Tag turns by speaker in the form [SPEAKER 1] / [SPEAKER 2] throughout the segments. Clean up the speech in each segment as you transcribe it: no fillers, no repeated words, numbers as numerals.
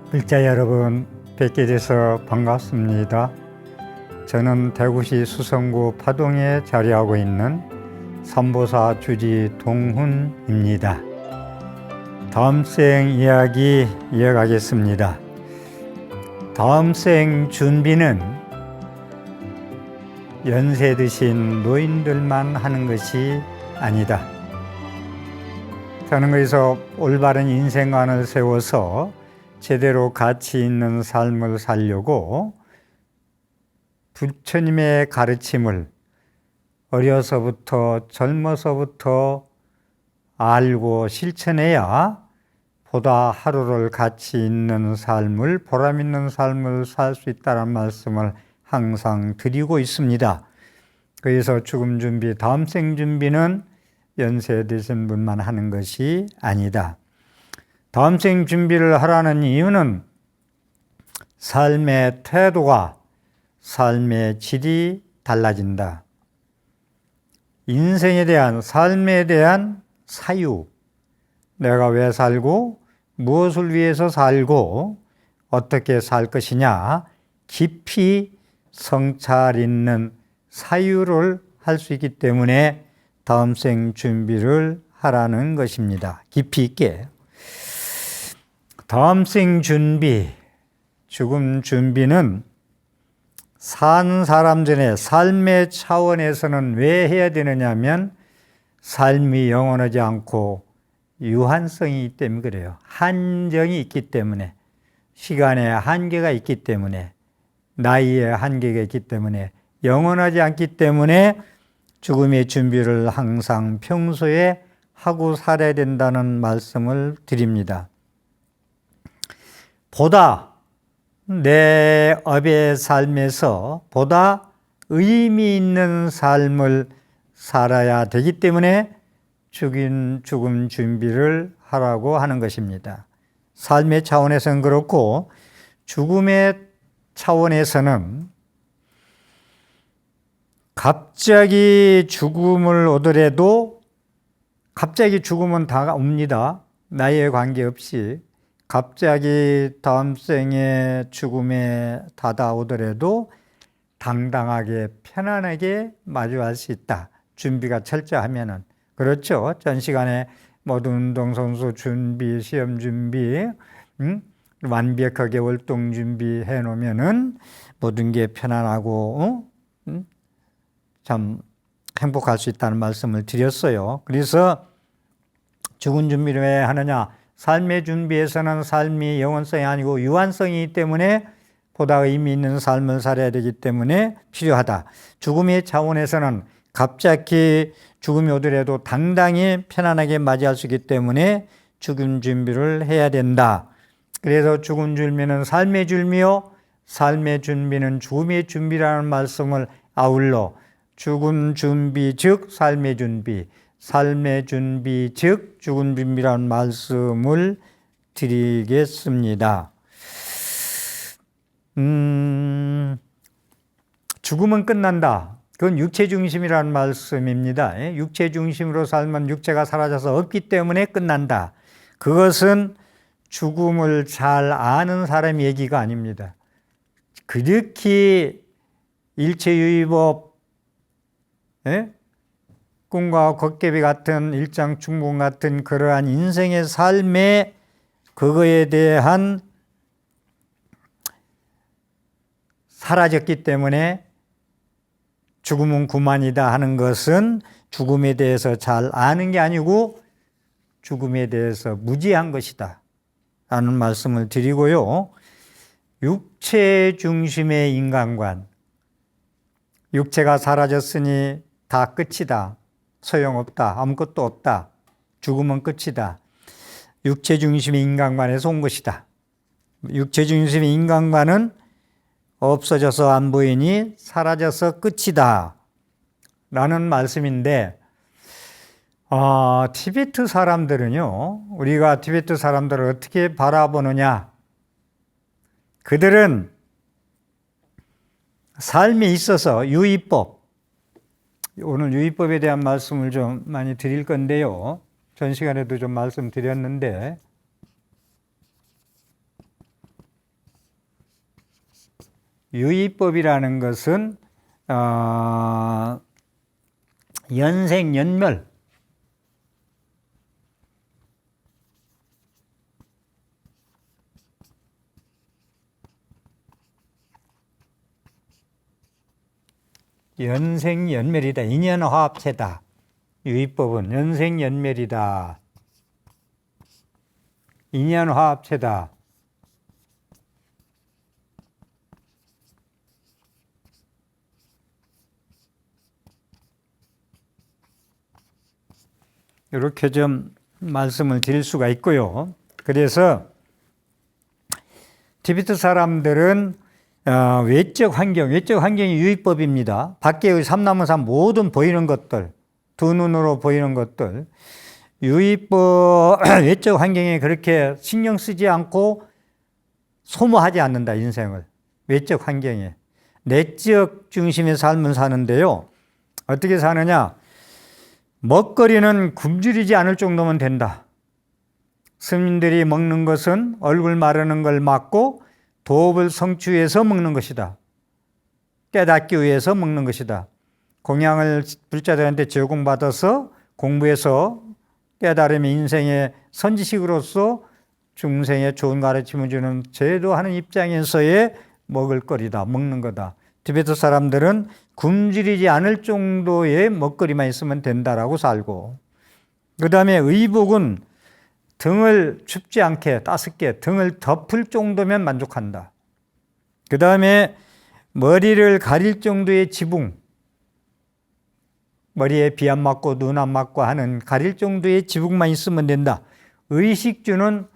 [SPEAKER 1] 글자 여러분, 뵙게 돼서 반갑습니다. 저는 대구시 수성구 파동에 자리하고 있는 삼보사 주지 동훈입니다. 다음 생 이야기 이어가겠습니다. 다음 생 준비는 연세 드신 노인들만 하는 것이 아니다. 저는 그래서 올바른 인생관을 세워서 제대로 가치 있는 삶을 살려고 부처님의 가르침을 어려서부터 젊어서부터 알고 실천해야 보다 하루를 가치 있는 삶을, 보람 있는 삶을 살 수 있다는 말씀을 항상 드리고 있습니다. 그래서 죽음 준비, 다음 생 준비는 연세 드신 분만 하는 것이 아니다. 다음 생 준비를 하라는 이유는 삶의 태도가, 삶의 질이 달라진다. 인생에 대한, 삶에 대한 사유, 내가 왜 살고 무엇을 위해서 살고 어떻게 살 것이냐, 깊이 성찰 있는 사유를 할 수 있기 때문에 다음 생 준비를 하라는 것입니다. 깊이 있게. 다음 생 준비, 죽음 준비는 산 사람 전에 삶의 차원에서는 왜 해야 되느냐 하면 삶이 영원하지 않고 유한성이 있기 때문에 그래요. 한정이 있기 때문에, 시간의 한계가 있기 때문에, 나이의 한계가 있기 때문에, 영원하지 않기 때문에 죽음의 준비를 항상 평소에 하고 살아야 된다는 말씀을 드립니다. 보다 내 업의 삶에서 보다 의미 있는 삶을 살아야 되기 때문에 죽음 준비를 하라고 하는 것입니다. 삶의 차원에서는 그렇고 죽음의 차원에서는 갑자기 죽음을 오더라도, 갑자기 죽음은 다 옵니다. 나이에 관계없이 갑자기 다음 생에 죽음에 다가오더라도 당당하게 편안하게 마주할 수 있다. 준비가 철저하면은. 그렇죠. 전 시간에 모든 운동선수 준비, 시험 준비, 완벽하게 월동 준비해 놓으면은 모든 게 편안하고 참 행복할 수 있다는 말씀을 드렸어요. 그래서 죽은 준비를 왜 하느냐? 삶의 준비에서는 삶이 영원성이 아니고 유한성이기 때문에 보다 의미 있는 삶을 살아야 되기 때문에 필요하다. 죽음의 차원에서는 갑자기 죽음이 오더라도 당당히 편안하게 맞이할 수 있기 때문에 죽음 준비를 해야 된다. 그래서 죽음 준비는 삶의 준비요, 삶의 준비는 죽음의 준비라는 말씀을 아울러 죽음 준비 즉 삶의 준비, 삶의 준비 즉 죽음 준비라는 말씀을 드리겠습니다. 죽음은 끝난다. 그건 육체 중심이라는 말씀입니다. 육체 중심으로 살면 육체가 사라져서 없기 때문에 끝난다. 그것은 죽음을 잘 아는 사람 얘기가 아닙니다. 그렇게 일체유의법, 꿈과 걷개비 같은 일장충분 같은 그러한 인생의 삶에 그거에 대한 사라졌기 때문에 죽음은 그만이다 하는 것은 죽음에 대해서 잘 아는 게 아니고 죽음에 대해서 무지한 것이다 라는 말씀을 드리고요. 육체 중심의 인간관, 육체가 사라졌으니 다 끝이다, 소용없다, 아무것도 없다, 죽음은 끝이다. 육체 중심의 인간관에서 온 것이다. 육체 중심의 인간관은 없어져서 안 보이니 사라져서 끝이다 라는 말씀인데, 티베트 사람들은요, 우리가 티베트 사람들을 어떻게 바라보느냐, 그들은 삶에 있어서 유의법, 오늘 유의법에 대한 말씀을 좀 많이 드릴 건데요. 전 시간에도 좀 말씀드렸는데 유의법이라는 것은 연생연멸, 연생연멸이다. 인연화합체다. 유의법은 연생연멸이다. 인연화합체다. 이렇게 좀 말씀을 드릴 수가 있고요. 그래서 티베트 사람들은 외적 환경이 유의법입니다. 밖의 삼라문산 모든 보이는 것들, 두 눈으로 보이는 것들, 유의법, 외적 환경에 그렇게 신경 쓰지 않고 소모하지 않는다, 인생을. 외적 환경에. 내적 중심의 삶을 사는데요. 어떻게 사느냐? 먹거리는 굶주리지 않을 정도면 된다. 스님들이 먹는 것은 얼굴 마르는 걸 막고 도업을 성취해서 먹는 것이다. 깨닫기 위해서 먹는 것이다. 공양을 불자들한테 제공받아서 공부해서 깨달음의 인생의 선지식으로서 중생에 좋은 가르침을 주는 제도하는 입장에서의 먹을거리다, 먹는 거다. 티베트 사람들은 굶주리지 않을 정도의 먹거리만 있으면 된다라고 살고, 그 다음에 의복은 등을 춥지 않게 따숩게 등을 덮을 정도면 만족한다. 그 다음에 머리를 가릴 정도의 지붕, 머리에 비 안 맞고 눈 안 맞고 하는 가릴 정도의 지붕만 있으면 된다. 의식주는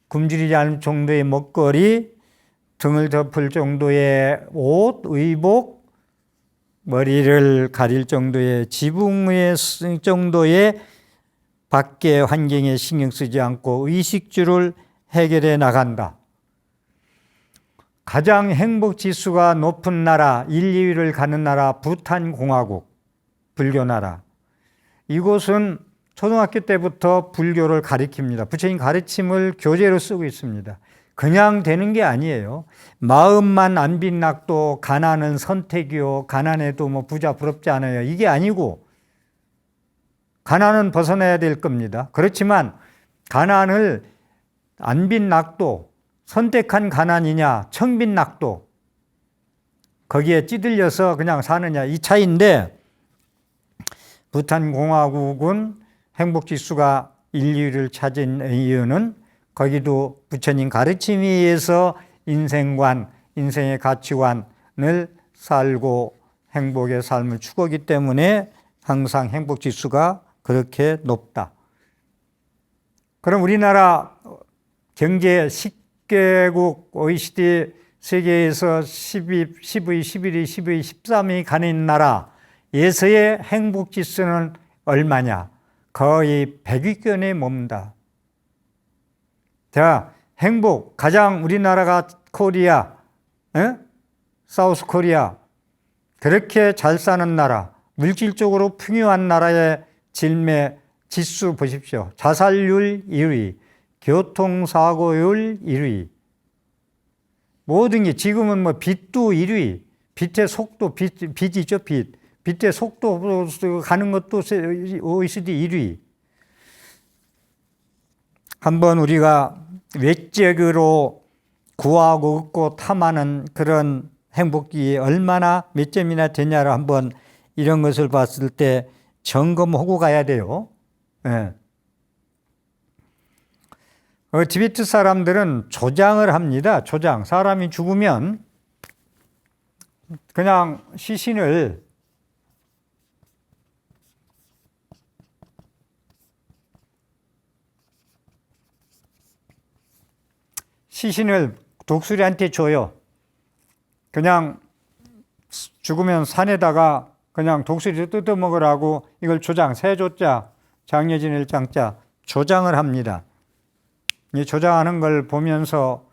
[SPEAKER 1] 굶주리지 않을 정도의 먹거리, 등을 덮을 정도의 옷, 의복, 머리를 가릴 정도의 지붕의 정도의 밖의 환경에 신경 쓰지 않고 의식주를 해결해 나간다. 가장 행복 지수가 높은 나라, 1, 2위를 가는 나라, 부탄 공화국, 불교 나라. 이곳은 초등학교 때부터 불교를 가르칩니다. 부처님 가르침을 교재로 쓰고 있습니다. 그냥 되는 게 아니에요. 마음만 안 빛났도 가난은 선택이요. 가난해도 뭐 부자 부럽지 않아요. 이게 아니고 가난은 벗어나야 될 겁니다. 그렇지만 가난을 안 빛났도 선택한 가난이냐 청빛낙도 거기에 찌들려서 그냥 사느냐 이 차이인데, 부탄 공화국은 행복지수가 1, 2위를 찾은 이유는 거기도 부처님 가르침에 의해서 인생관, 인생의 가치관을 살고 행복의 삶을 추구하기 때문에 항상 행복지수가 그렇게 높다. 그럼 우리나라 경제 10개국 OECD 세계에서 10위, 11위, 13위 가는 나라에서의 행복지수는 얼마냐? 거의 100위권에 머문다. 자, 행복, 가장 우리나라가 코리아, 사우스 코리아, 그렇게 잘 사는 나라, 물질적으로 풍요한 나라의 질매 지수 보십시오. 자살률 1위, 교통사고율 1위. 모든 게 지금은 뭐 빚도 1위, 빚의 속도, 빚이죠, 빚. 빚의 속도 가는 것도 OECD 1위. 한번 우리가 외적으로 구하고 얻고 탐하는 그런 행복이 얼마나 몇 점이나 되냐를 한번 이런 것을 봤을 때 점검하고 가야 돼요. 네. 티베트 사람들은 조장을 합니다. 조장. 사람이 죽으면 그냥 시신을 독수리한테 줘요. 그냥 죽으면 산에다가 그냥 독수리 뜯어먹으라고 이걸 조장, 세조자, 장려진 일장자 조장을 합니다. 이 조장하는 걸 보면서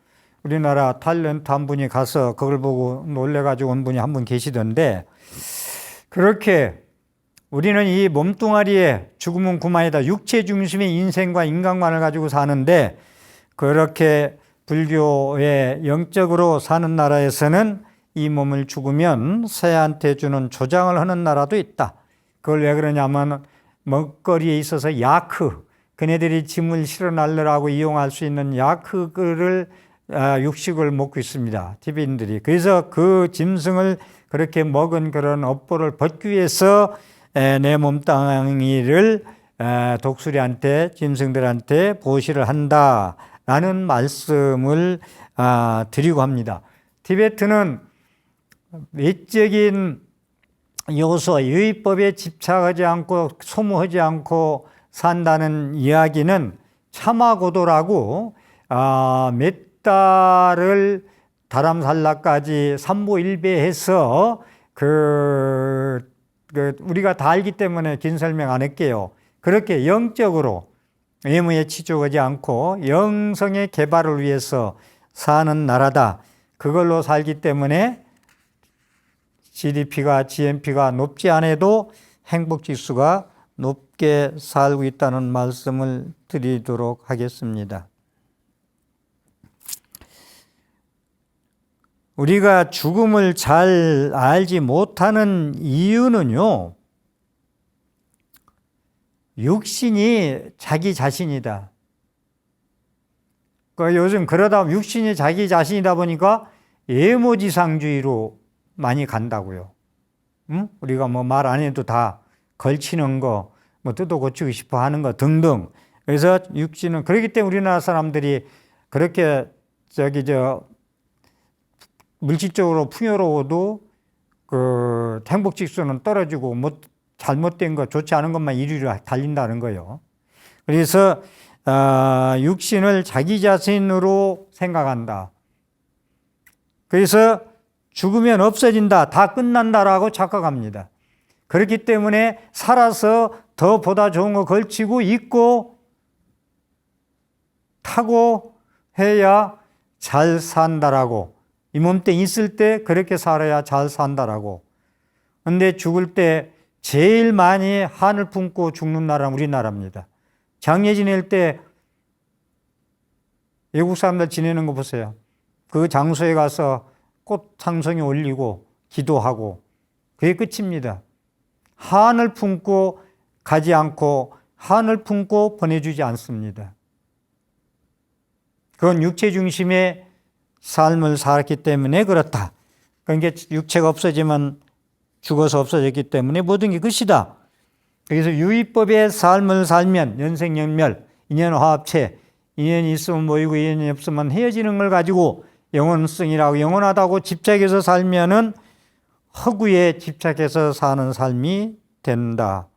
[SPEAKER 1] 우리나라 탤런트 한 분이 가서 그걸 보고 놀래가지고 온 분이 한 분 계시던데, 그렇게 우리는 이 몸뚱아리에 죽음은 그만이다. 육체 중심의 인생과 인간관을 가지고 사는데, 그렇게 불교의 영적으로 사는 나라에서는 이 몸을 죽으면 새한테 주는 조장을 하는 나라도 있다. 그걸 왜 그러냐면 먹거리에 있어서 야크, 그네들이 짐을 실어 날르라고 이용할 수 있는 야크를 육식을 먹고 있습니다. 티베인들이. 그래서 그 짐승을 그렇게 먹은 그런 업보를 벗기 위해서 내 몸뚱이를 독수리한테, 짐승들한테 보시를 한다라는 말씀을 드리고 합니다. 티베트는 외적인 요소, 유의법에 집착하지 않고 소모하지 않고 산다는 이야기는 참화고도라고 몇 달을 다람살라까지 삼보일배해서 우리가 다 알기 때문에 긴 설명 안 할게요. 그렇게 영적으로 외모에 치중하지 않고 영성의 개발을 위해서 사는 나라다. 그걸로 살기 때문에 GDP가, GNP가 높지 않아도 행복지수가 높게 살고 있다는 말씀을 드리도록 하겠습니다. 우리가 죽음을 잘 알지 못하는 이유는요, 육신이 자기 자신이다. 요즘 그러다 육신이 자기 자신이다 보니까 예모지상주의로 많이 간다고요. 응? 우리가 뭐 말 안 해도 다 걸치는 거, 뭐 뜯어 고치고 싶어 하는 거 등등. 그래서 육신은, 그렇기 때문에 우리나라 사람들이 그렇게 물질적으로 풍요로워도 그 행복지수는 떨어지고 뭐 잘못된 거, 좋지 않은 것만 이리로 달린다는 거예요. 그래서 육신을 자기 자신으로 생각한다. 그래서 죽으면 없어진다, 다 끝난다라고 착각합니다. 그렇기 때문에 살아서 더 보다 좋은 거 걸치고 입고 타고 해야 잘 산다라고, 이 몸뚱이 있을 때 그렇게 살아야 잘 산다라고. 근데 죽을 때 제일 많이 한을 품고 죽는 나라는 우리나라입니다. 장례 지낼 때 외국 사람들 지내는 거 보세요. 그 장소에 가서 꽃 한 송이 올리고 기도하고 그게 끝입니다. 한을 품고 가지 않고 한을 품고 보내주지 않습니다. 그건 육체 중심의 삶을 살았기 때문에 그렇다. 그러니까 육체가 없어지면 죽어서 없어졌기 때문에 모든 게 끝이다. 그래서 유의법의 삶을 살면 연생연멸, 인연화합체, 인연이 있으면 모이고 인연이 없으면 헤어지는 걸 가지고 영원성이라고, 영원하다고 집착해서 살면은 허구에 집착해서 사는 삶이 된다.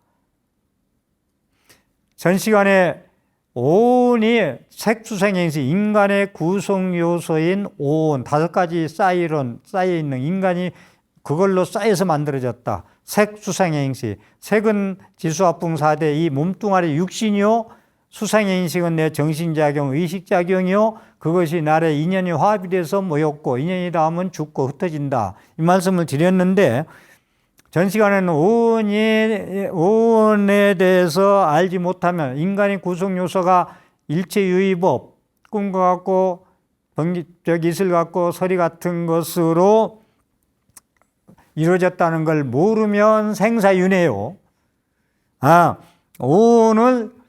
[SPEAKER 1] 전 시간에 오온이 색수생행시, 인간의 구성 요소인 오온, 5가지 쌓여 있는 인간이 그걸로 쌓여서 만들어졌다. 색수생행시, 색은 지수화풍 4대 이 몸뚱아리 육신이요, 수생행식은 내 정신작용, 의식작용이요, 그것이 나의 인연이 화합이 돼서 모였고 인연이 닿으면 죽고 흩어진다. 이 말씀을 드렸는데, 전 시간에는 오온에 대해서 알지 못하면 인간의 구성 요소가 일체유의법, 꿈과 같고 이슬 같고 서리 같은 것으로 이루어졌다는 걸 모르면 생사윤회요. 오온을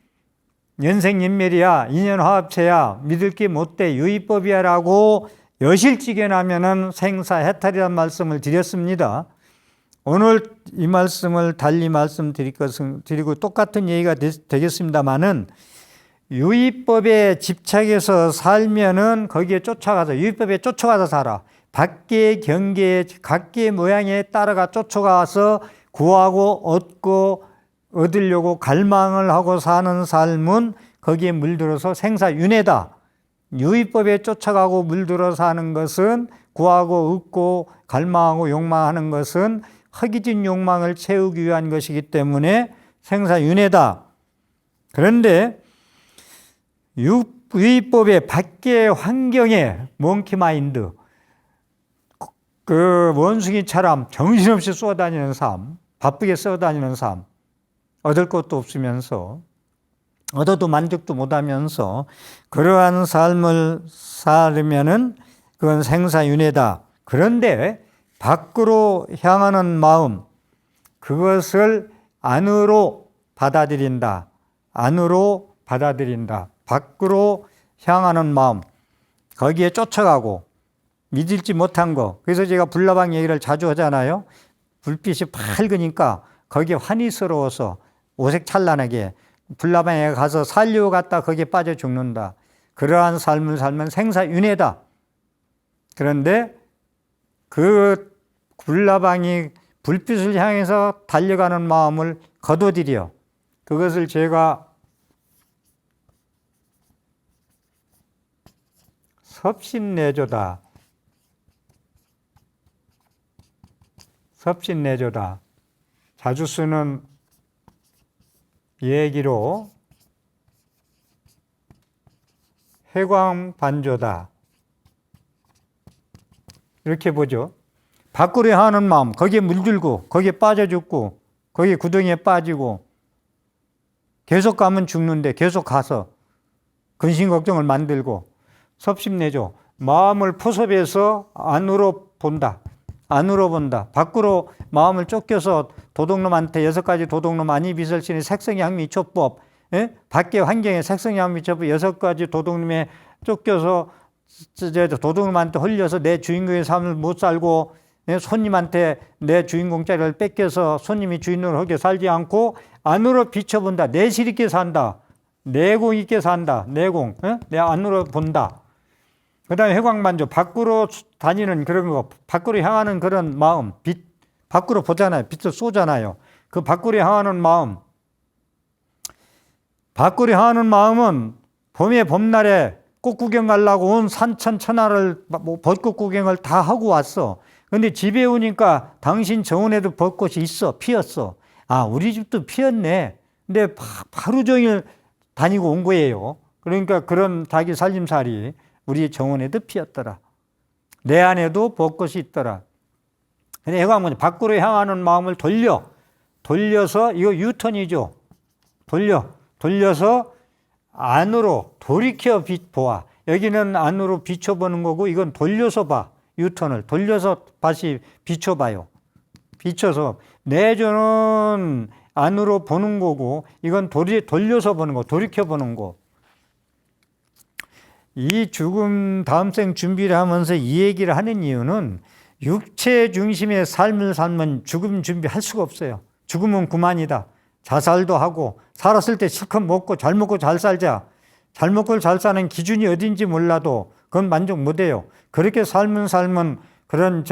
[SPEAKER 1] 연생연멸이야, 인연화합체야, 믿을 게 못돼, 유의법이야 라고 여실직연하면은 생사해탈이라는 말씀을 드렸습니다. 오늘 이 말씀을 달리 드리고 똑같은 얘기가 되겠습니다만은, 유의법에 집착해서 살면은 거기에 쫓아가서, 유의법에 쫓아가서 살아. 밖의 경계에, 각계의 모양에 따라가 쫓아가서 구하고 얻고 얻으려고 갈망을 하고 사는 삶은 거기에 물들어서 생사윤회다. 유의법에 쫓아가고 물들어 사는 것은, 구하고 얻고 갈망하고 욕망하는 것은 허기진 욕망을 채우기 위한 것이기 때문에 생사윤회다. 그런데 유의법의 밖의 환경에 몽키마인드, 그 원숭이처럼 정신없이 쏘다니는 삶, 바쁘게 쏘다니는 삶, 얻을 것도 없으면서 얻어도 만족도 못하면서 그러한 삶을 살으면은 그건 생사윤회다. 그런데 밖으로 향하는 마음, 그것을 안으로 받아들인다. 안으로 받아들인다. 밖으로 향하는 마음, 거기에 쫓아가고 믿을지 못한 거. 그래서 제가 불나방 얘기를 자주 하잖아요. 불빛이 밝으니까 거기에 환희스러워서 오색찬란하게 불나방에 가서 살려고 갔다 거기에 빠져 죽는다. 그러한 삶을 살면 생사윤회다. 그런데 그 불나방이 불빛을 향해서 달려가는 마음을 거둬들여 그것을 제가 섭신내조다. 섭신내조다. 자주 쓰는 얘기로 해광반조다. 이렇게 보죠. 밖으로 향하는 마음, 거기에 물들고 거기에 빠져 죽고 거기에 구덩이에 빠지고 계속 가면 죽는데 계속 가서 근심 걱정을 만들고 섭심내조, 마음을 포섭해서 안으로 본다. 안으로 본다. 밖으로 마음을 쫓겨서 도둑놈한테 6가지 도둑놈 안이비설신의 색성향미초법, 밖의 환경에 색성향미초법 6가지 도둑놈에 쫓겨서 도둑놈한테 홀려서 내 주인공의 삶을 못 살고 손님한테 내 주인공 자리를 뺏겨서 손님이 주인으로 하게 살지 않고 안으로 비춰본다. 내실 있게 산다. 내공 있게 산다. 내공. 내 안으로 본다. 그 다음에 해광반조. 밖으로 다니는 그런 거. 밖으로 향하는 그런 마음. 빛. 밖으로 보잖아요. 빛을 쏘잖아요. 그 밖으로 향하는 마음. 밖으로 향하는 마음은 봄의 봄날에 꽃 구경 가려고 온 산천 천하를 벚꽃 구경을 다 하고 왔어. 근데 집에 오니까 당신 정원에도 벚꽃이 있어. 피었어. 아, 우리 집도 피었네. 근데 하루 종일 다니고 온 거예요. 그러니까 그런 자기 살림살이 우리 정원에도 피었더라. 내 안에도 벚꽃이 있더라. 근데 해광문이 밖으로 향하는 마음을 돌려서 이거 유턴이죠. 돌려서 안으로 돌이켜 보아. 여기는 안으로 비춰보는 거고 이건 돌려서 봐. 유턴을 돌려서 다시 비춰봐요. 비춰서 내조는 안으로 보는 거고 이건 돌려서 보는 거, 돌이켜 보는 거. 이 죽음 다음 생 준비를 하면서 이 얘기를 하는 이유는 육체 중심의 삶을 살면 죽음 준비할 수가 없어요. 죽으면 그만이다. 자살도 하고 살았을 때 실컷 먹고 잘 먹고 잘 살자. 잘 먹고 잘 사는 기준이 어딘지 몰라도 그건 만족 못해요. 그렇게 삶은 그런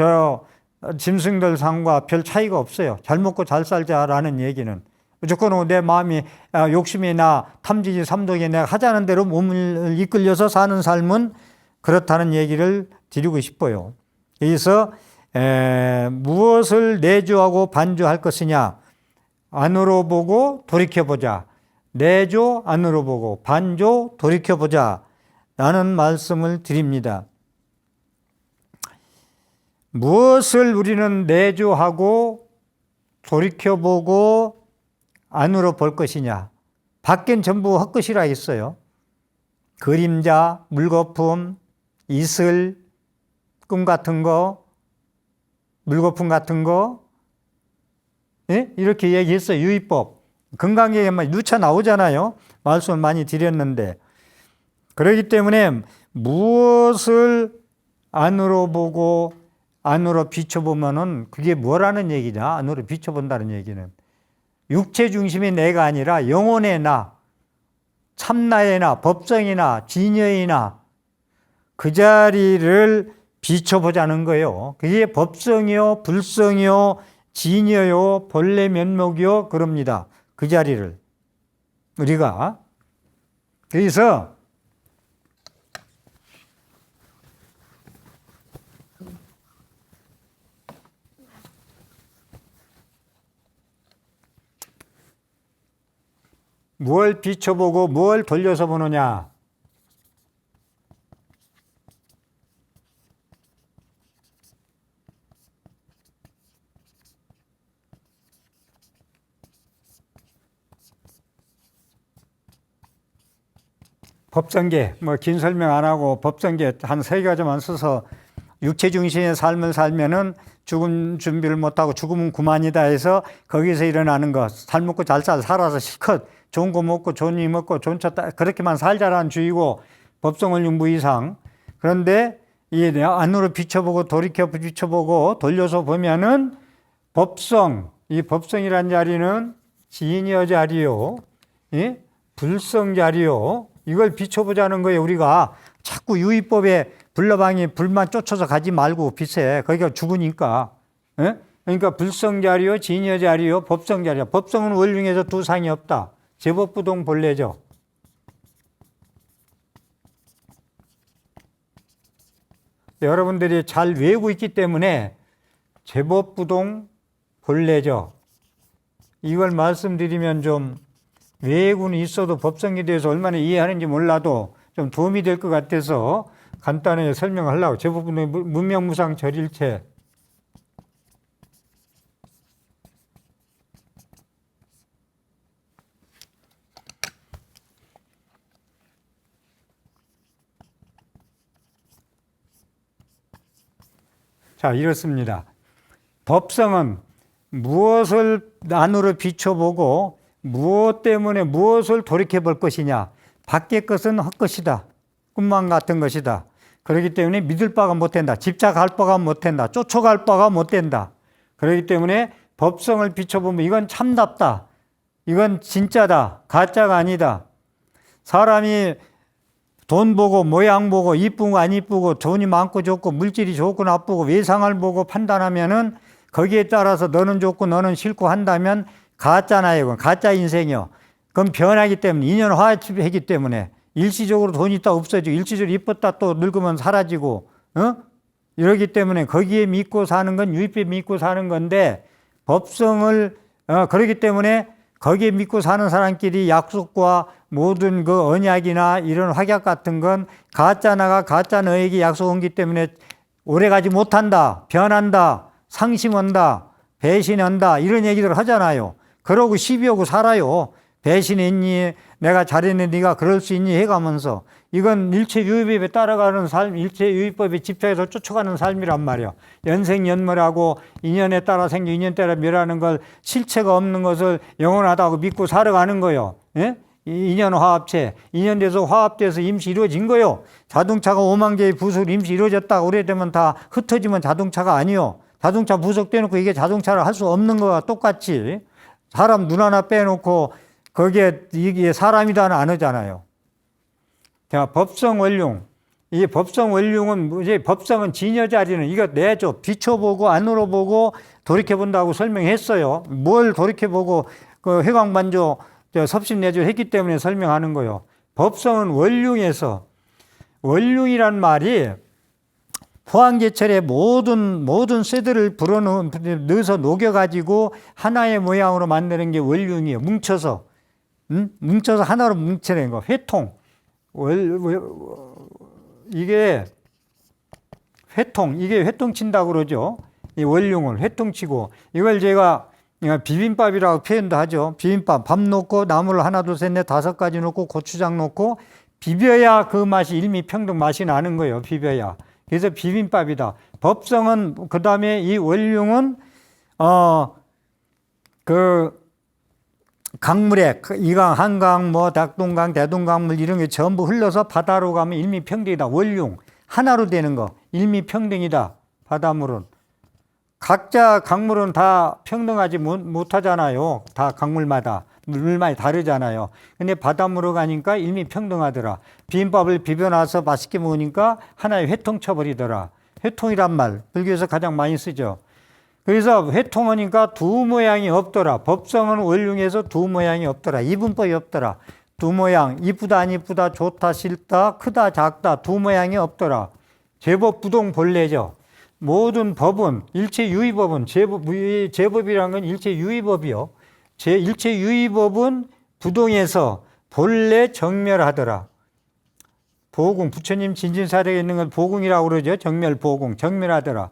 [SPEAKER 1] 짐승들 삶과 별 차이가 없어요. 잘 먹고 잘 살자라는 얘기는. 무조건 내 마음이 욕심이나 탐지지 삼독에 내가 하자는 대로 몸을 이끌려서 사는 삶은 그렇다는 얘기를 드리고 싶어요. 그래서 무엇을 내조하고 반조할 것이냐. 안으로 보고 돌이켜보자. 내조 안으로 보고 반조 돌이켜보자 라는 말씀을 드립니다. 무엇을 우리는 내조하고 돌이켜보고 안으로 볼 것이냐. 밖엔 전부 헛것이라 했어요. 그림자, 물거품, 이슬, 꿈 같은 거, 물거품 같은 거, 이렇게 얘기했어요. 유의법. 건강계에만 누차 나오잖아요. 말씀을 많이 드렸는데. 그렇기 때문에 무엇을 안으로 보고 안으로 비춰보면은 그게 뭐라는 얘기냐? 안으로 비춰본다는 얘기는. 육체 중심의 내가 아니라 영혼의 나, 참나의 나, 법성의 나, 진여의 나, 그 자리를 비춰보자는 거예요. 그게 법성이요, 불성이요, 진여요, 본래 면목이요, 그럽니다. 그 자리를. 우리가. 그래서 뭘 비춰보고 뭘 돌려서 보느냐. 법성계, 긴 설명 안 하고 법성계 한 3가지만 써서 육체 중심의 삶을 살면은 죽음 준비를 못하고 죽으면 그만이다 해서 거기서 일어나는 것, 잘 먹고 잘 살아서 실컷 좋은 거 먹고 좋은 일 먹고 좋은 차 그렇게만 살자라는 주의고 법성원륜 무이상. 그런데 이 안으로 비춰보고 돌이켜 비춰보고 돌려서 보면은 법성, 이 법성이란 자리는 진여 자리요, 예? 불성 자리요. 이걸 비춰보자는 거예요. 우리가 자꾸 유의법에 불나방이 불만 쫓아서 가지 말고 빛에 거기가 죽으니까. 예? 그러니까 불성 자리요, 진여 자리요, 법성 자리요. 법성은 원륜에서 두 상이 없다. 제법부동 본래죠. 여러분들이 잘 외우고 있기 때문에 제법부동 본래죠. 이걸 말씀드리면 좀 외우고는 있어도 법성에 대해서 얼마나 이해하는지 몰라도 좀 도움이 될 것 같아서 간단하게 설명하려고. 제법부동 문명무상 절일체. 자, 이렇습니다. 법성은 무엇을 안으로 비춰보고 무엇 때문에 무엇을 돌이켜 볼 것이냐. 밖의 것은 헛것이다. 꿈만 같은 것이다. 그렇기 때문에 믿을 바가 못 된다. 집착할 바가 못 된다. 쫓아갈 바가 못 된다. 그렇기 때문에 법성을 비춰보면 이건 참답다. 이건 진짜다. 가짜가 아니다. 사람이 돈 보고 모양 보고 이쁘고 안 이쁘고 돈이 많고 적고 물질이 좋고 나쁘고 외상을 보고 판단하면은 거기에 따라서 너는 좋고 너는 싫고 한다면 가짜나요. 그건 가짜 인생이요. 그건 변하기 때문에 인연 화합이기 때문에 일시적으로 돈이 있다 없어지고 일시적으로 이뻤다 또 늙으면 사라지고 이러기 때문에 거기에 믿고 사는 건 유입에 믿고 사는 건데 법성을 그러기 때문에 거기에 믿고 사는 사람끼리 약속과 모든 그 언약이나 이런 확약 같은 건 가짜 나가 가짜 너에게 약속 온기 때문에 오래가지 못한다, 변한다, 상심한다, 배신한다 이런 얘기들 하잖아요. 그러고 시비하고 살아요. 배신했니? 내가 잘했는데 네가 그럴 수 있니? 해가면서 이건 일체유의법에 따라가는 삶, 일체유의법에 집착해서 쫓아가는 삶이란 말이야. 연생연멸하고 인연에 따라 생겨 인연 따라 멸하는 걸 실체가 없는 것을 영원하다고 믿고 살아가는 거예요. 예? 인연 화합체, 인연돼서 화합돼서 임시 이루어진 거요. 자동차가 5만 개의 부속으로 임시 이루어졌다 오래되면 다 흩어지면 자동차가 아니요. 자동차 부속돼놓고 이게 자동차를 할 수 없는 거와 똑같이 사람 눈 하나 빼놓고 거기에 이게 사람이다는 안 하잖아요. 자, 법성 원륜. 이 법성 원륜은 이제 법성은 진여 자리는 이거 내죠. 비춰보고 안으로 보고 돌이켜본다고 설명했어요. 뭘 돌이켜보고 그 회광반조 섭신내주 했기 때문에 설명하는 거예요. 법성은 원륜에서 원륜이란 말이 포항제철에 모든 쇠들을 넣어서 녹여가지고 하나의 모양으로 만드는 게 원륜이에요. 뭉쳐서 하나로 뭉쳐낸 거. 회통. 이게 회통 친다고 그러죠. 이 원륜을 회통치고 이걸 제가 비빔밥이라고 표현도 하죠. 비빔밥 밥 넣고 나물 하나 둘 셋 넷 다섯 가지 넣고 고추장 넣고 비벼야 그 맛이 일미평등 맛이 나는 거예요. 비벼야. 그래서 비빔밥이다. 법성은 그 다음에 이 원륜은 강물에 이강, 한강, 닭동강, 대동강물 이런 게 전부 흘러서 바다로 가면 일미평등이다. 원륜 하나로 되는 거 일미평등이다. 바닷물은 각자 강물은 다 평등하지 못하잖아요. 다 강물마다 물만이 다르잖아요. 근데 바닷물로 가니까 일미평등하더라. 비빔밥을 비벼놔서 맛있게 먹으니까 하나의 회통 쳐버리더라. 회통이란 말 불교에서 가장 많이 쓰죠. 그래서 회통하니까 두 모양이 없더라. 법성은 원륜에서 두 모양이 없더라. 이분법이 없더라. 두 모양 이쁘다 안 이쁘다 좋다 싫다 크다 작다 두 모양이 없더라. 제법부동 본래죠. 모든 법은 일체유의법은 제법이라는 건 일체유의법이요. 일체유의법은 부동에서 본래 정멸하더라. 보궁 부처님 진진사력에 있는 건 보궁이라고 그러죠. 정멸 보궁 정멸하더라.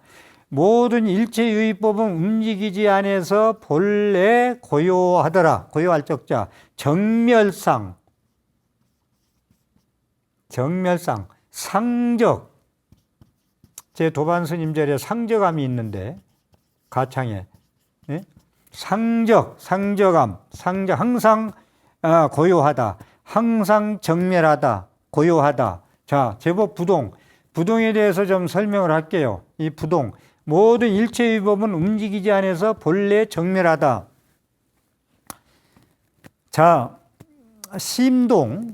[SPEAKER 1] 모든 일체유의법은 움직이지 않아서 본래 고요하더라. 고요할 적자 정멸상 상적 제 도반스님절에 상저감이 있는데 가창에 예? 상저감, 항상 고요하다, 항상 정멸하다, 고요하다. 자, 제법 부동에 대해서 좀 설명을 할게요. 이 부동, 모든 일체 위법은 움직이지 않아서 본래 정멸하다. 자, 심동,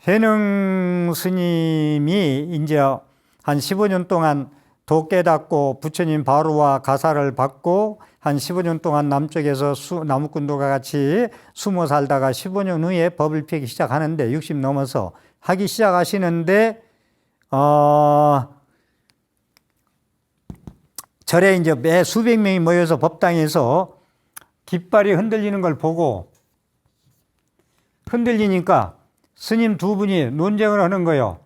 [SPEAKER 1] 회능 스님이 이제 한 15년 동안 도 깨닫고 부처님 바로와 가사를 받고 한 15년 동안 남쪽에서 나무꾼들과 같이 숨어 살다가 15년 후에 법을 펴기 시작하는데 60 넘어서 하기 시작하시는데 절에 이제 매 수백 명이 모여서 법당에서 깃발이 흔들리는 걸 보고 흔들리니까 스님 두 분이 논쟁을 하는 거예요.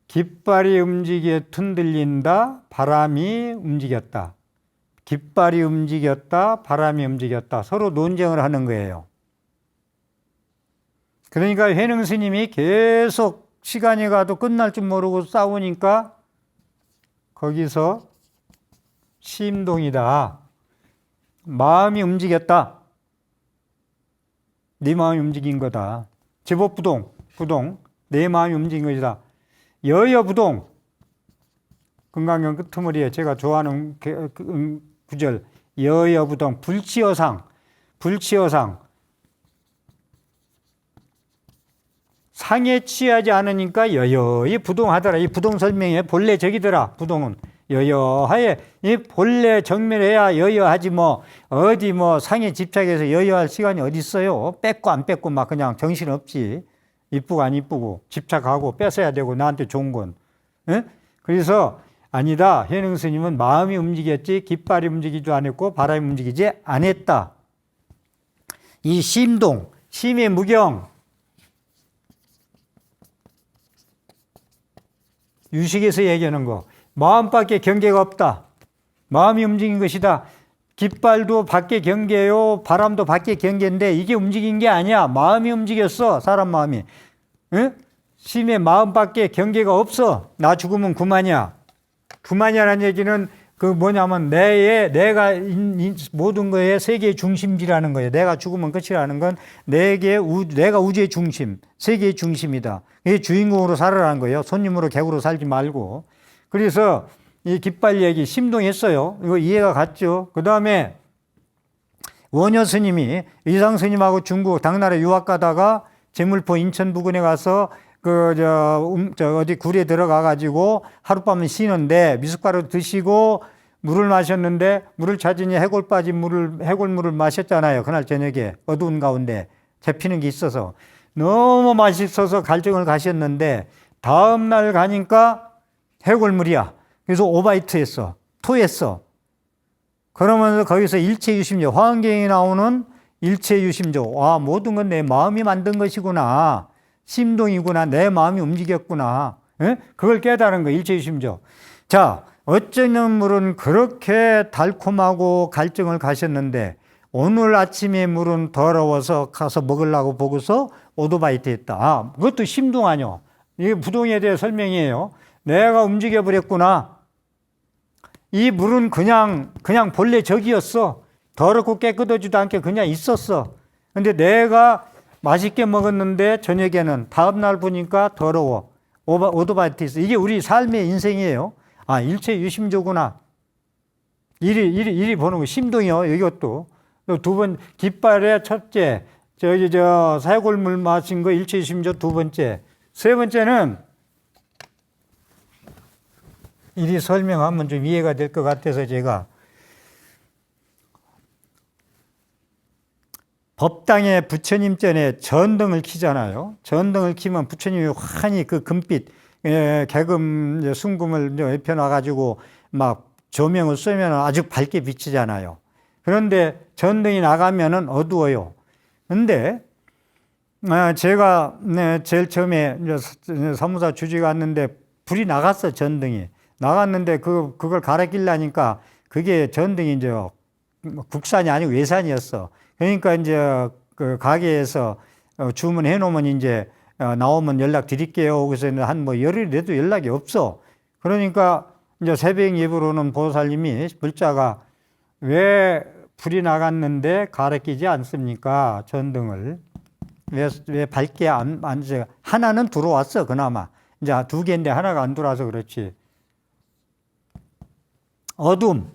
[SPEAKER 1] 깃발이 흔들린다, 바람이 움직였다. 깃발이 움직였다, 바람이 움직였다. 서로 논쟁을 하는 거예요. 그러니까 회능 스님이 계속 시간이 가도 끝날 줄 모르고 싸우니까 거기서 심동이다. 마음이 움직였다. 네 마음이 움직인 거다. 제법 부동, 내 마음이 움직인 것이다. 여여부동, 금강경 끄트머리에 제가 좋아하는 구절, 여여부동, 불치어상, 상에 취하지 않으니까 여여히 부동하더라. 이 부동 설명에 본래 적이더라. 부동은 여여하에, 이 본래 정멸해야 여여하지 뭐 어디 뭐 상에 집착해서 여여할 시간이 어디 있어요. 뺏고 안 뺏고 막 그냥 정신없지. 이쁘고 안 이쁘고 집착하고 뺏어야 되고 나한테 좋은 건. 에? 그래서 아니다. 회능 스님은 마음이 움직였지 깃발이 움직이지 않았고 바람이 움직이지 않았다. 이 심동, 심의 무경, 유식에서 얘기하는 거. 마음밖에 경계가 없다. 마음이 움직인 것이다. 깃발도 밖에 경계요, 바람도 밖에 경계인데 이게 움직인 게 아니야. 마음이 움직였어. 사람 마음이. 응? 심의 마음밖에 경계가 없어. 나 죽으면 그만이야. 그만이라는 얘기는 그 뭐냐면 내가 모든 거에 세계의 중심지라는 거예요. 내가 죽으면 끝이라는 건 내가 우주의 중심, 세계의 중심이다. 이게 주인공으로 살아라는 거예요. 손님으로 객으로 살지 말고. 그래서 이 깃발 얘기 심동했어요. 이거 이해가 갔죠. 그 다음에 원효 스님이 의상 스님하고 중국 당나라 유학 가다가 제물포 인천 부근에 가서 어디 굴에 들어가 가지고 하룻밤을 쉬는데 미숫가루 드시고 물을 마셨는데 물을 찾으니 해골 빠진 해골물을 마셨잖아요. 그날 저녁에 어두운 가운데 잡히는 게 있어서 너무 맛있어서 갈증을 가셨는데 다음날 가니까 해골물이야. 그래서 오바이트했어. 토했어. 그러면서 거기서 일체유심조, 화엄경에 나오는 일체유심조. 와, 모든 건 내 마음이 만든 것이구나. 심동이구나. 내 마음이 움직였구나. 에? 그걸 깨달은 거, 일체유심조. 자, 어쩌면 물은 그렇게 달콤하고 갈증을 가셨는데 오늘 아침에 물은 더러워서 가서 먹으려고 보고서 오토바이트 했다. 아, 그것도 심동 아니요. 이게 부동에 대해 설명이에요. 내가 움직여버렸구나. 이 물은 그냥 본래 적이었어. 더럽고 깨끗하지도 않게 그냥 있었어. 근데 내가 맛있게 먹었는데 저녁에는 다음날 보니까 더러워. 오토바이트 있어. 이게 우리 삶의 인생이에요. 아, 일체 유심조구나. 이리 보는 거. 심동이요. 이것도. 두 번, 깃발의 첫째. 사골물 마신 거 일체 유심조 두 번째. 세 번째는 이리 설명하면 좀 이해가 될 것 같아서 제가 법당에 부처님 전에 전등을 켜잖아요. 전등을 켜면 부처님이 환히 그 금빛 개금 순금을 입혀놔가지고 막 조명을 쏘면 아주 밝게 비치잖아요. 그런데 전등이 나가면은 어두워요. 근데 제가 제일 처음에 사무사 주지가 왔는데 불이 나갔어. 전등이 나갔는데 그걸 갈아 끼려니까 그게 전등이 이제 국산이 아니고 외산이었어. 그러니까 이제 그 가게에서 주문해 놓으면 이제 나오면 연락 드릴게요. 그래서 한 뭐 열흘이 돼도 연락이 없어. 그러니까 이제 새벽 예불오는 보살님이 불자가 왜 불이 나갔는데 가르치지 않습니까? 전등을. 왜 밝게 안 하나는 들어왔어, 그나마. 이제 2개인데 하나가 안 들어와서 그렇지. 어둠.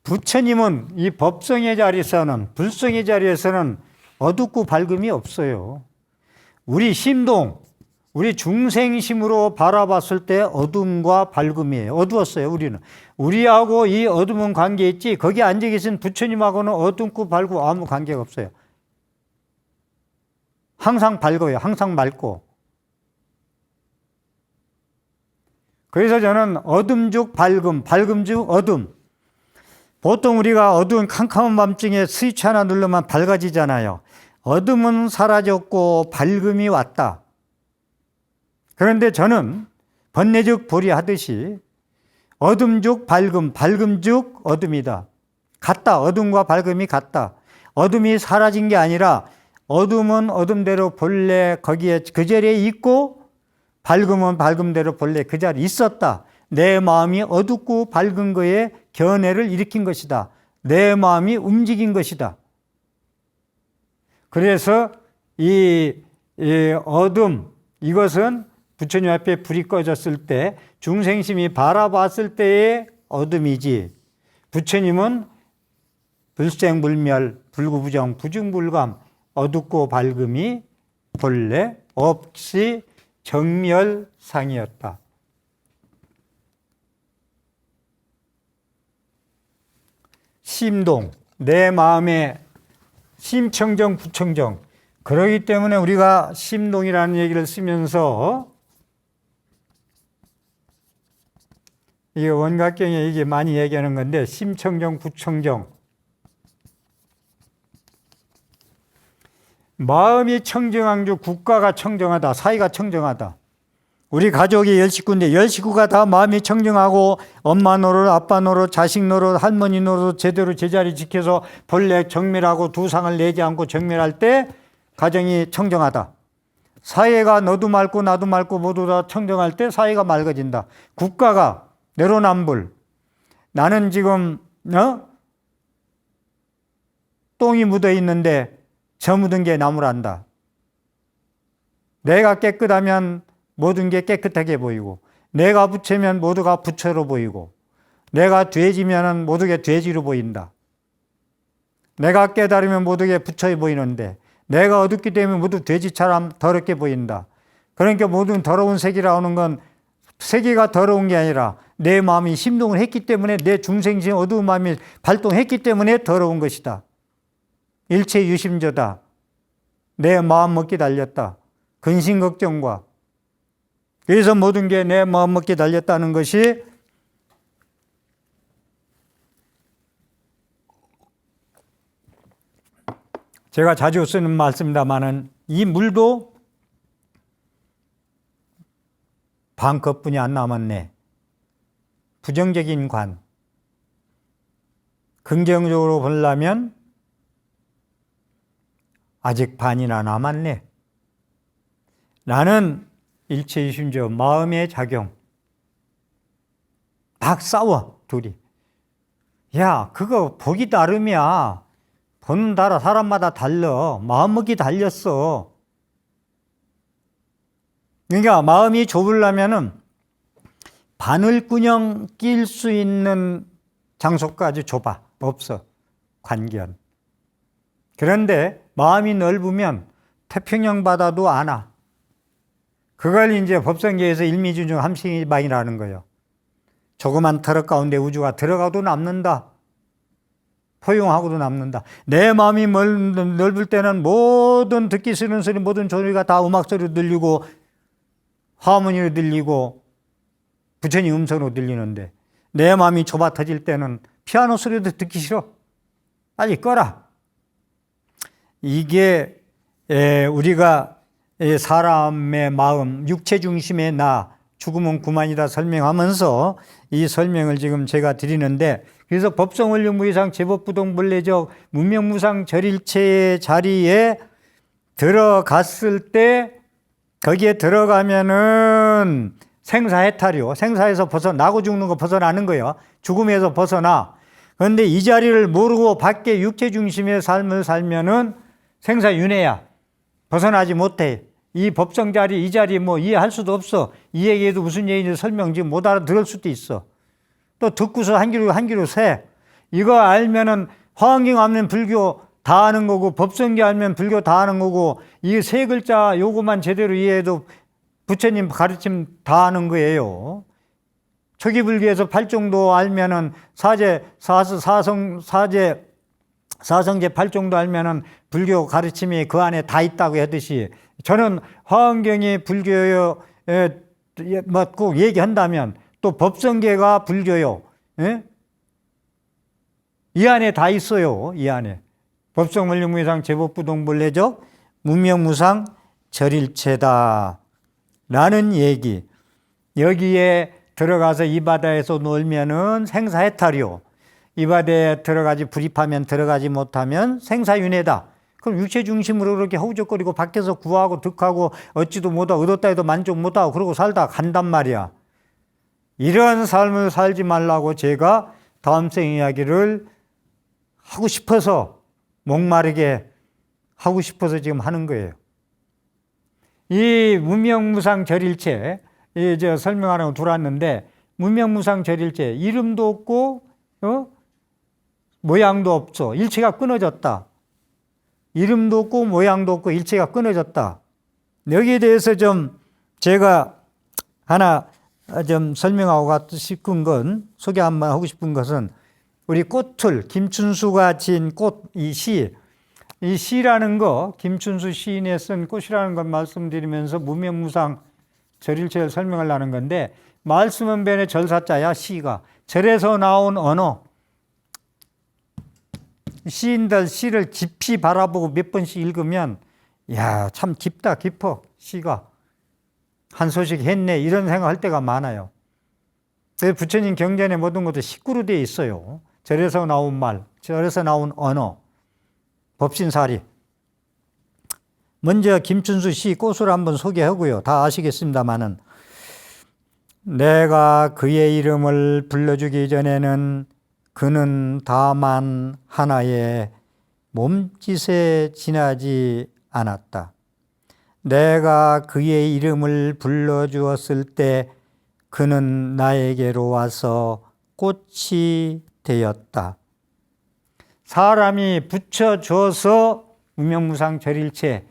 [SPEAKER 1] 부처님은 이 법성의 자리에서는, 불성의 자리에서는 어둡고 밝음이 없어요. 우리 심동, 우리 중생심으로 바라봤을 때 어둠과 밝음이에요. 어두웠어요, 우리는. 우리하고 이 어둠은 관계 있지, 거기 앉아 계신 부처님하고는 어둡고 밝고 아무 관계가 없어요. 항상 밝아요. 항상 맑고. 그래서 저는 어둠 즉 밝음, 밝음 즉 어둠. 보통 우리가 어두운 캄캄한 밤중에 스위치 하나 누르면 밝아지잖아요. 어둠은 사라졌고 밝음이 왔다. 그런데 저는 번뇌즉 보리 하듯이 어둠 즉 밝음, 밝음 즉 어둠이다. 같다. 어둠과 밝음이 같다. 어둠이 사라진 게 아니라 어둠은 어둠대로 본래 거기에 그 자리에 있고 밝음은 밝음대로 본래 그 자리에 있었다. 내 마음이 어둡고 밝은 거에 견해를 일으킨 것이다. 내 마음이 움직인 것이다. 그래서 이 어둠, 이것은 부처님 앞에 불이 꺼졌을 때 중생심이 바라봤을 때의 어둠이지, 부처님은 불생불멸, 불구부정, 부증불감, 어둡고 밝음이 본래 없이 정멸상이었다. 심동, 내 마음의 심청정, 부청정. 그러기 때문에 우리가 심동이라는 얘기를 쓰면서 이게 원각경에 이게 많이 얘기하는 건데, 심청정, 부청정. 마음이 청정한 줄 국가가 청정하다, 사회가 청정하다. 우리 가족이 10식구인데 10식구가 다 마음이 청정하고 엄마 노릇, 아빠 노릇, 자식 노릇, 할머니 노릇 제대로 제자리 지켜서 본래 정밀하고 두상을 내지 않고 정밀할 때 가정이 청정하다. 사회가 너도 맑고 나도 맑고 모두 다 청정할 때 사회가 맑아진다. 국가가 내로남불. 나는 지금 똥이 묻어 있는데 저 묻은 게 나무란다. 내가 깨끗하면 모든 게 깨끗하게 보이고, 내가 부처면 모두가 부처로 보이고, 내가 돼지면 모두가 돼지로 보인다. 내가 깨달으면 모두가 부처에 보이는데, 내가 어둡기 때문에 모두 돼지처럼 더럽게 보인다. 그러니까 모든 더러운 세계라 하는 건 세계가 더러운 게 아니라 내 마음이 심동을 했기 때문에, 내 중생심 어두운 마음이 발동했기 때문에 더러운 것이다. 일체 유심조다. 내 마음 먹기 달렸다. 근심 걱정과. 그래서 모든 게 내 마음 먹기 달렸다는 것이 제가 자주 쓰는 말씀입니다만은, 이 물도 반 컵뿐이 안 남았네. 부정적인 관. 긍정적으로 보려면 아직 반이나 남았네. 나는 일체이심조 마음의 작용. 막 싸워 둘이. 야, 그거 보기 나름이야. 보는 따라 사람마다 달라. 마음먹기 달렸어. 그러니까 마음이 좁으려면은 바늘구녕 낄 수 있는 장소까지 좁아. 없어. 관견. 그런데 마음이 넓으면 태평양 바다도 안 와. 그걸 이제 법성계에서 일미준중 함식이방이라는 거예요. 조그만 트럭 가운데 우주가 들어가도 남는다. 포용하고도 남는다. 내 마음이 넓을 때는 모든 듣기 싫은 소리, 모든 소리가 다 음악 소리로 들리고 하모니로 들리고 부처님 음성으로 들리는데, 내 마음이 좁아 터질 때는 피아노 소리도 듣기 싫어. 빨리 꺼라. 이게 우리가 사람의 마음, 육체 중심의 나, 죽음은 구만이다 설명하면서 이 설명을 지금 제가 드리는데, 그래서 법성원륜무이상 제법부동본래적 문명무상 절일체의 자리에 들어갔을 때 거기에 들어가면은 생사해탈이요. 생사에서 나고 죽는 거 벗어나는 거예요. 죽음에서 벗어나. 그런데 이 자리를 모르고 밖에 육체 중심의 삶을 살면은 생사윤회야. 벗어나지 못해. 이 법정 자리, 이 자리 뭐 이해할 수도 없어. 이 얘기해도 무슨 얘기인지 설명 지금 못 알아들을 수도 있어. 또 듣고서 한 귀로 새. 이거 알면은 화엄경 알면 불교 다 아는 거고, 법성계 알면 불교 다 아는 거고, 이 세 글자 요거만 제대로 이해해도 부처님 가르침 다 아는 거예요. 초기 불교에서 팔정도 알면은 사성제 팔정도 알면은 불교 가르침이 그 안에 다 있다고 하듯이, 저는 화엄경이 불교요, 뭐 꼭 얘기한다면 또 법성계가 불교요. 예? 이 안에 다 있어요. 이 안에. 법성원리무이상 제법부동본래적 문명무상 절일체다 라는 얘기. 여기에 들어가서 이 바다에서 놀면은 생사해탈이요. 이 바다에 들어가지 불입하면 들어가지 못하면 생사윤회다. 그럼 육체 중심으로 그렇게 허우적거리고 밖에서 구하고 득하고 얻지도 못하고 얻었다 해도 만족 못하고 그러고 살다 간단 말이야. 이런 삶을 살지 말라고 제가 다음 생 이야기를 하고 싶어서, 목마르게 하고 싶어서 지금 하는 거예요. 이 무명무상절일체, 저 설명하라고 들어왔는데, 무명무상절일체, 이름도 없고, 모양도 없어. 일체가 끊어졌다. 이름도 없고, 모양도 없고, 일체가 끊어졌다. 여기에 대해서 좀 제가 하나 좀 설명하고 싶은 건, 소개 한번 하고 싶은 것은, 우리 꽃을, 김춘수가 지은 꽃, 이 시라는 거, 김춘수 시인의 쓴 꽃이라는 걸 말씀드리면서 무명무상 절일체를 설명하려는 건데, 말씀은 변에 절사자야, 시가. 절에서 나온 언어. 시인들 시를 깊이 바라보고 몇 번씩 읽으면, 야, 참 깊다, 깊어, 시가. 한 소식 했네, 이런 생각할 때가 많아요. 부처님 경전의 모든 것도 식구로 되어 있어요. 절에서 나온 말, 절에서 나온 언어, 법신사리. 먼저 김춘수 시 꽃을 한번 소개하고요. 다 아시겠습니다마는, 내가 그의 이름을 불러주기 전에는 그는 다만 하나의 몸짓에 지나지 않았다. 내가 그의 이름을 불러주었을 때 그는 나에게로 와서 꽃이 되었다. 사람이 붙여줘서 무명무상 절일체,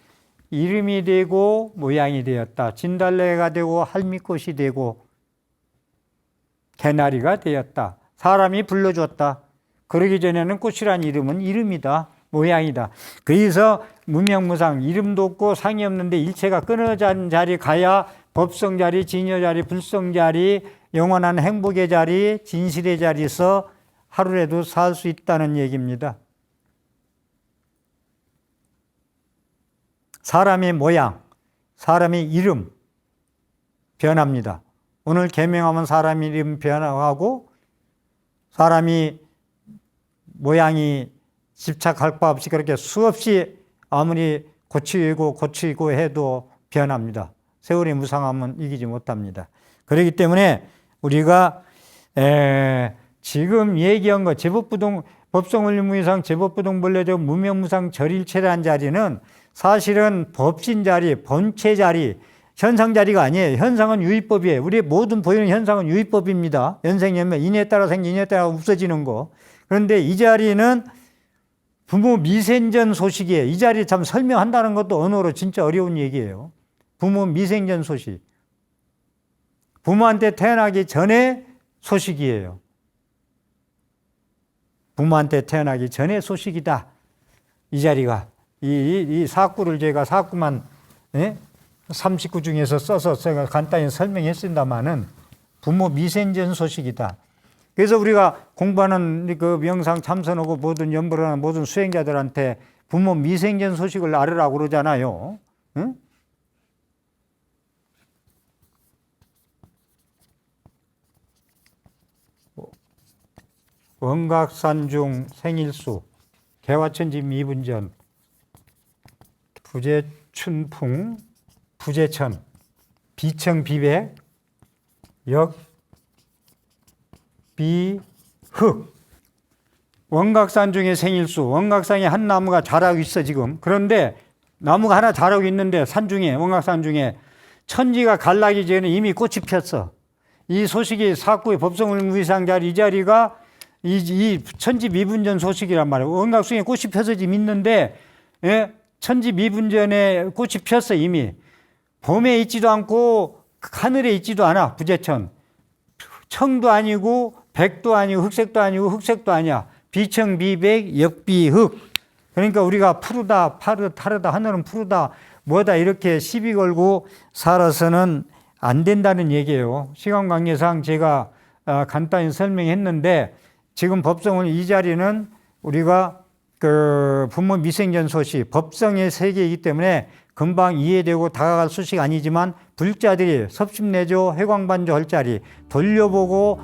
[SPEAKER 1] 이름이 되고 모양이 되었다. 진달래가 되고 할미꽃이 되고 개나리가 되었다. 사람이 불러줬다. 그러기 전에는 꽃이란 이름은 이름이다, 모양이다. 그래서 무명무상, 이름도 없고 상이 없는데 일체가 끊어진 자리 가야 법성 자리, 진여 자리, 불성 자리, 영원한 행복의 자리, 진실의 자리에서 하루라도 살 수 있다는 얘기입니다. 사람의 모양, 사람의 이름 변합니다. 오늘 계명하면 사람 이름 변화하고, 사람이 모양이 집착할 바 없이 그렇게 수없이 아무리 고치고 해도 변합니다. 세월이 무상하면 이기지 못합니다. 그렇기 때문에 우리가 지금 얘기한 거, 법성원리무이상 제법부동본래적 무명무상 절일체라는 자리는 사실은 법신 자리, 본체 자리, 현상 자리가 아니에요. 현상은 유의법이에요. 우리 모든 보이는 현상은 유의법입니다. 연생연멸, 인에 따라 생기, 인에 따라 없어지는 거. 그런데 이 자리는 부모 미생전 소식이에요. 이 자리 참 설명한다는 것도 언어로 진짜 어려운 얘기예요. 부모 미생전 소식. 부모한테 태어나기 전에 소식이에요. 부모한테 태어나기 전에 소식이다. 이 자리가. 이 사구를 제가 사구만 39 중에서 써서 제가 간단히 설명했습니다마는 부모 미생전 소식이다. 그래서 우리가 공부하는 그 명상 참선하고 모든 연보를 하는 모든 수행자들한테 부모 미생전 소식을 알으라고 그러잖아요. 응? 원각산중 생일수 개화천지 미분전 부재춘풍, 부재천, 비청, 비백, 역, 비, 흑. 원각산 중에 생일수, 원각산에 한 나무가 자라고 있어 지금. 그런데 나무가 하나 자라고 있는데 산 중에, 원각산 중에 천지가 갈라기 전에 이미 꽃이 폈어. 이 소식이 사구의 법성을무이상자리 이 자리가 이 천지미분전 소식이란 말이에요. 원각성에 꽃이 펴서 지금 있는데, 예? 천지미분전에 꽃이 폈어 이미. 봄에 있지도 않고 하늘에 있지도 않아. 부재천. 청도 아니고 백도 아니고 흑색도 아니고 흑색도 아니야. 비청, 비백, 역비흑. 그러니까 우리가 푸르다, 타르다, 하늘은 푸르다, 뭐다 이렇게 시비 걸고 살아서는 안 된다는 얘기예요. 시간 관계상 제가 간단히 설명했는데 지금 법성은 이 자리는 우리가 그 부모 미생전 소식, 법성의 세계이기 때문에 금방 이해되고 다가갈 소식이 아니지만 불자들이 섭심내조, 회광반조 할 자리, 돌려보고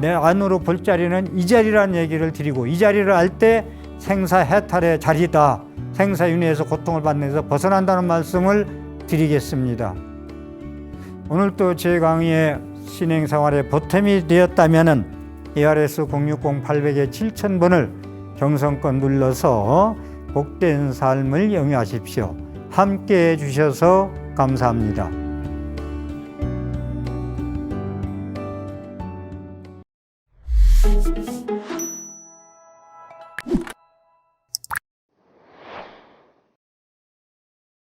[SPEAKER 1] 내 안으로 볼 자리는 이 자리라는 얘기를 드리고 이 자리를 알 때 생사해탈의 자리다. 생사윤회에서 고통을 받는 데서 벗어난다는 말씀을 드리겠습니다. 오늘 또 제 강의의 신행생활에 보탬이 되었다면 ARS 060-800-7000번을 경성껏 눌러서 복된 삶을 영위하십시오. 함께해 주셔서 감사합니다.